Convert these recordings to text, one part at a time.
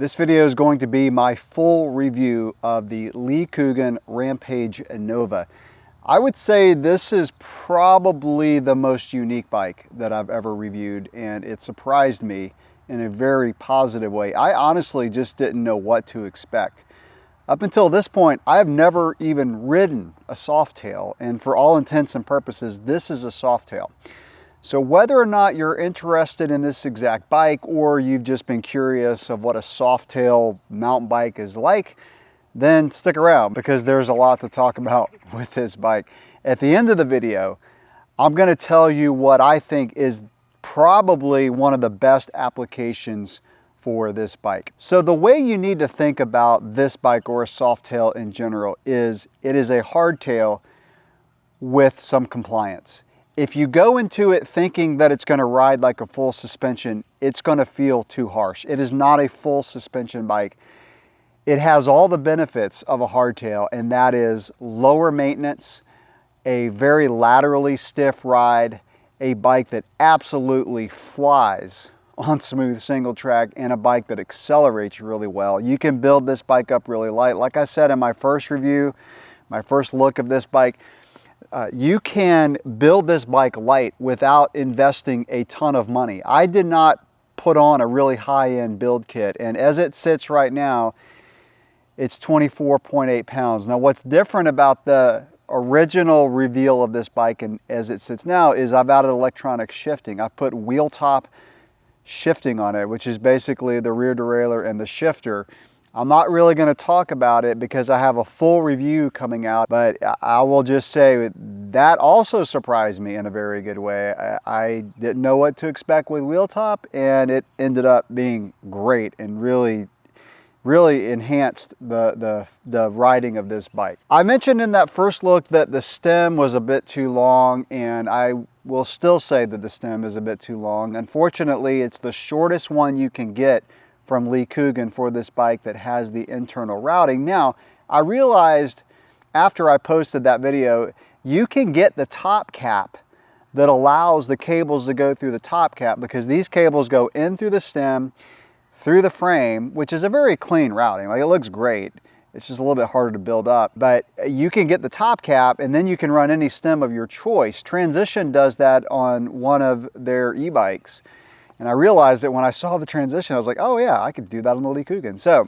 This video is going to be my full review of the Cougan Rampage Innova. I would say this is probably the most unique bike that I've ever reviewed, and it surprised me in a very positive way. I honestly just didn't know what to expect. Up until this point, I have never even ridden a softail, and for all intents and purposes, this is a softail. So whether or not you're interested in this exact bike, or you've just been curious of what a softail mountain bike is like, then stick around because there's a lot to talk about with this bike. At the end of the video, I'm going to tell you what I think is probably one of the best applications for this bike. So the way you need to think about this bike, or a softail in general, is it is a hardtail with some compliance. If you go into it thinking that it's going to ride like a full suspension, it's going to feel too harsh. It is not a full suspension bike. It has all the benefits of a hardtail, and that is lower maintenance, a very laterally stiff ride, a bike that absolutely flies on smooth single track, and a bike that accelerates really well. You can build this bike up really light. Like I said in my first review, my first look of this bike, you can build this bike light without investing a ton of money. I did not put on a really high-end build kit, and as it sits right now, it's 24.8 pounds. Now, what's different about the original reveal of this bike and as it sits now is I've added electronic shifting. I've put wheel top shifting on it, which is basically the rear derailleur and the shifter. I'm not really going to talk about it because I have a full review coming out, but I will just say that also surprised me in a very good way. I didn't know what to expect with wheel top, and it ended up being great and really enhanced the riding of this bike. I mentioned in that first look that the stem was a bit too long, and I will still say that the stem is a bit too long. Unfortunately, it's the shortest one you can get from Cougan for this bike that has the internal routing. Now, I realized after I posted that video, you can get the top cap that allows the cables to go through the top cap, because these cables go in through the stem, through the frame, which is a very clean routing. Like, it looks great. It's just a little bit harder to build up, but you can get the top cap and then you can run any stem of your choice. Transition does that on one of their e-bikes. And I realized that when I saw the transition, I was like, oh yeah, I could do that on the Cougan. So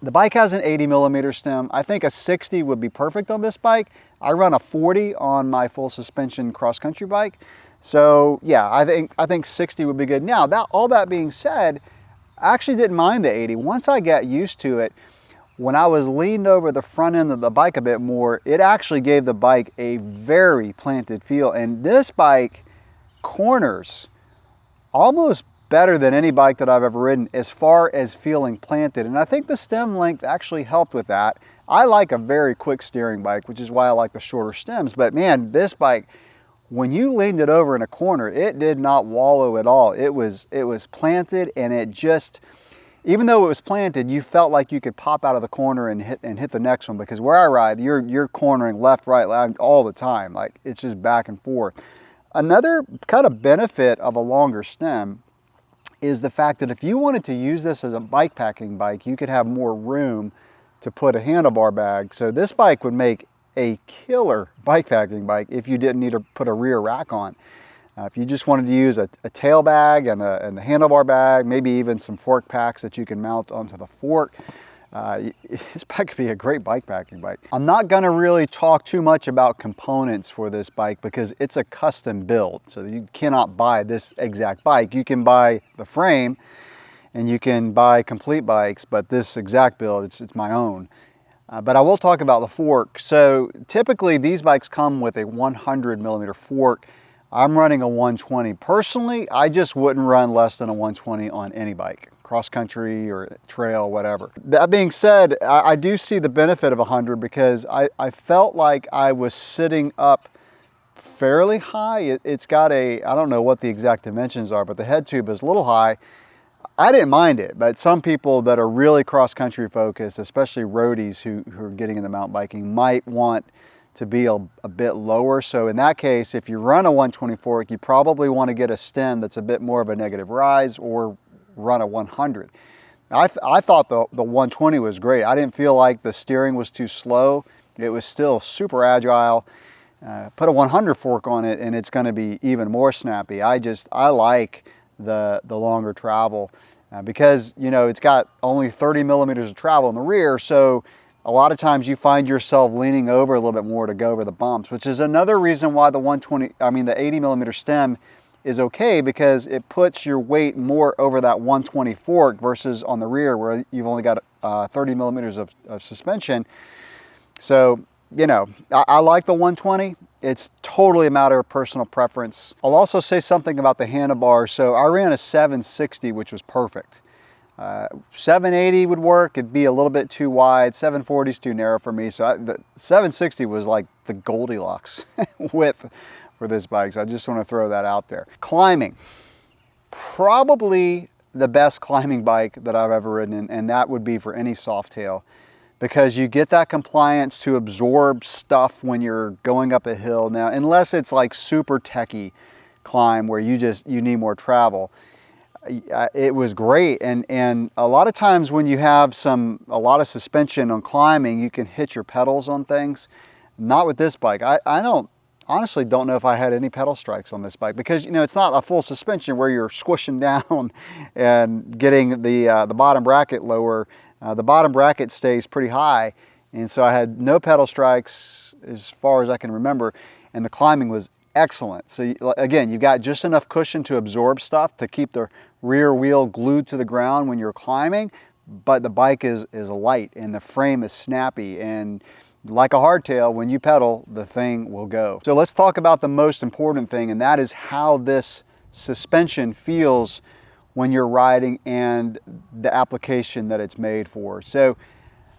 the bike has an 80mm stem. I think a 60 would be perfect on this bike. I run a 40 on my full suspension cross-country bike. So yeah, I think 60 would be good. Now, all that being said, I actually didn't mind the 80. Once I got used to it, when I was leaned over the front end of the bike a bit more, it actually gave the bike a very planted feel. And this bike corners almost better than any bike that I've ever ridden as far as feeling planted. And I think the stem length actually helped with that. I like a very quick steering bike, which is why I like the shorter stems. But man, this bike, when you leaned it over in a corner, it did not wallow at all. It was planted, and it just, even though it was planted, you felt like you could pop out of the corner and hit the next one, because where I ride, you're cornering left, right, all the time. Like, it's just back and forth. Another kind of benefit of a longer stem is the fact that if you wanted to use this as a bikepacking bike, you could have more room to put a handlebar bag. So this bike would make a killer bikepacking bike if you didn't need to put a rear rack on. If you just wanted to use a tail bag and the handlebar bag, maybe even some fork packs that you can mount onto the fork, this bike could be a great bikepacking bike. I'm not going to really talk too much about components for this bike because it's a custom build. So you cannot buy this exact bike. You can buy the frame and you can buy complete bikes, but this exact build, it's my own. But I will talk about the fork. So typically these bikes come with a 100mm fork. I'm running a 120. Personally, I just wouldn't run less than a 120 on any bike, cross-country or trail, whatever. That being said, I do see the benefit of 100 because I felt like I was sitting up fairly high. It's got I don't know what the exact dimensions are, but the head tube is a little high. I didn't mind it, but some people that are really cross-country focused, especially roadies who are getting into mountain biking, might want to be a bit lower. So in that case, if you run a 120 fork, you probably want to get a stem that's a bit more of a negative rise, or run a 100. I thought the 120 was great. I didn't feel like the steering was too slow. It was still super agile. Put a 100 fork on it and it's going to be even more snappy. I like the longer travel because, you know, it's got only 30 millimeters of travel in the rear, so a lot of times you find yourself leaning over a little bit more to go over the bumps, which is another reason why the 80 millimeter stem is okay, because it puts your weight more over that 120 fork versus on the rear where you've only got 30 millimeters of suspension. So, you know, I like the 120. It's totally a matter of personal preference. I'll also say something about the handlebars. So I ran a 760, which was perfect. 780 would work. It'd be a little bit too wide. 740 is too narrow for me. So the 760 was like the Goldilocks width for this bike. So I just want to throw that out there. Climbing, probably the best climbing bike that I've ever ridden, and that would be for any softail, because you get that compliance to absorb stuff when you're going up a hill. Now, unless it's like super techie climb where you need more travel, it was great. And a lot of times when you have a lot of suspension on climbing, you can hit your pedals on things. Not with this bike. I honestly don't know if I had any pedal strikes on this bike, because, you know, it's not a full suspension where you're squishing down and getting the bottom bracket lower. The bottom bracket stays pretty high, and so I had no pedal strikes as far as I can remember, and the climbing was excellent. So again, you've got just enough cushion to absorb stuff to keep the rear wheel glued to the ground when you're climbing, but the bike is light and the frame is snappy, and like a hardtail, when you pedal, the thing will go. So let's talk about the most important thing, and that is how this suspension feels when you're riding and the application that it's made for. So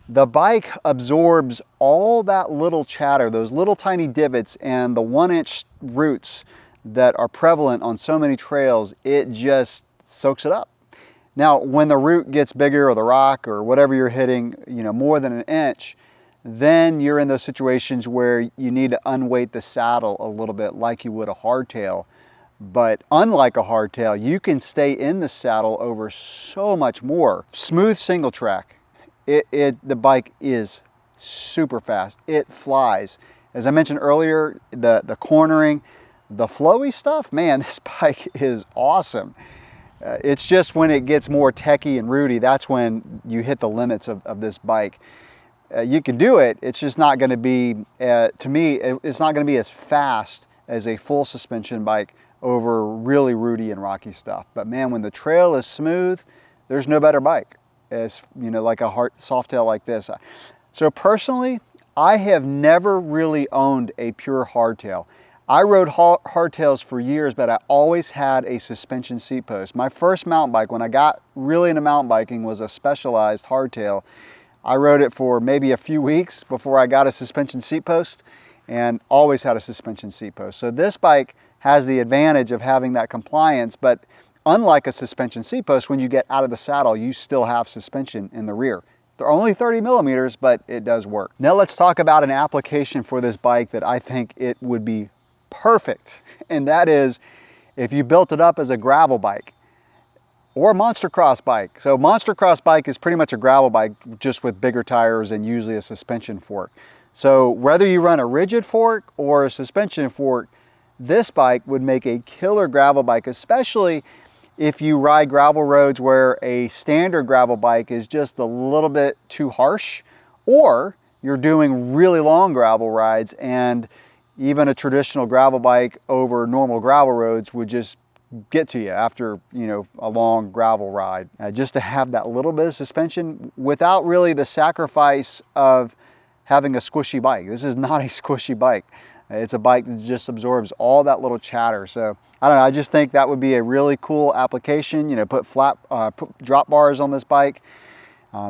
the bike absorbs all that little chatter, those little tiny divots and the 1-inch roots that are prevalent on so many trails. It just soaks it up. Now, when the root gets bigger, or the rock or whatever you're hitting, you know, more than 1 inch, then you're in those situations where you need to unweight the saddle a little bit like you would a hardtail. But unlike a hardtail, you can stay in the saddle over so much more. Smooth single track. The bike is super fast. It flies. As I mentioned earlier, the cornering, the flowy stuff, man, this bike is awesome. It's just when it gets more techie and rooty, that's when you hit the limits of this bike. You can do it, it's just not going to be, to me, it's not going to be as fast as a full suspension bike over really rooty and rocky stuff. But man, when the trail is smooth, there's no better bike, as you know, like a softail like this. So personally, I have never really owned a pure hardtail. I rode hardtails for years, but I always had a suspension seat post. My first mountain bike, when I got really into mountain biking, was a Specialized hardtail. I rode it for maybe a few weeks before I got a suspension seat post, and always had a suspension seat post. So this bike has the advantage of having that compliance, but unlike a suspension seat post, when you get out of the saddle, you still have suspension in the rear. They're only 30 millimeters, but it does work. Now let's talk about an application for this bike that I think it would be perfect, and that is if you built it up as a gravel bike or a monster cross bike. So monster cross bike is pretty much a gravel bike, just with bigger tires and usually a suspension fork. So whether you run a rigid fork or a suspension fork, this bike would make a killer gravel bike, especially if you ride gravel roads where a standard gravel bike is just a little bit too harsh, or you're doing really long gravel rides and even a traditional gravel bike over normal gravel roads would just get to you after, you know, a long gravel ride. Just to have that little bit of suspension without really the sacrifice of having a squishy bike. This is not a squishy bike. It's a bike that just absorbs all that little chatter. So I don't know, I just think that would be a really cool application. You know, put drop bars on this bike,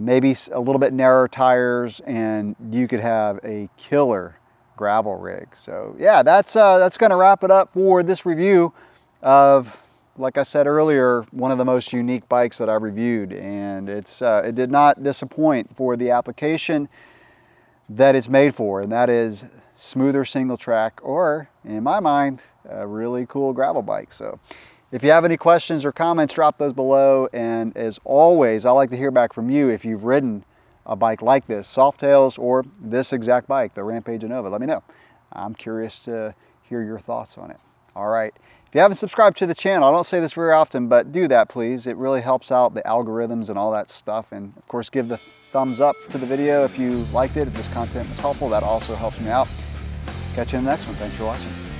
maybe a little bit narrower tires, and you could have a killer gravel rig. So yeah, that's gonna wrap it up for this review of, like I said earlier, one of the most unique bikes that I've reviewed, and it did not disappoint for the application that it's made for, and that is smoother single track, or in my mind, a really cool gravel bike. So If you have any questions or comments, drop those below. And as always, I like to hear back from you if you've ridden a bike like this, Softails, or this exact bike, the Rampage Innova. Let me know. I'm curious to hear your thoughts on it. All right. If you haven't subscribed to the channel, I don't say this very often, but do that, please. It really helps out the algorithms and all that stuff. And of course, give the thumbs up to the video if you liked it, if this content was helpful. That also helps me out. Catch you in the next one. Thanks for watching.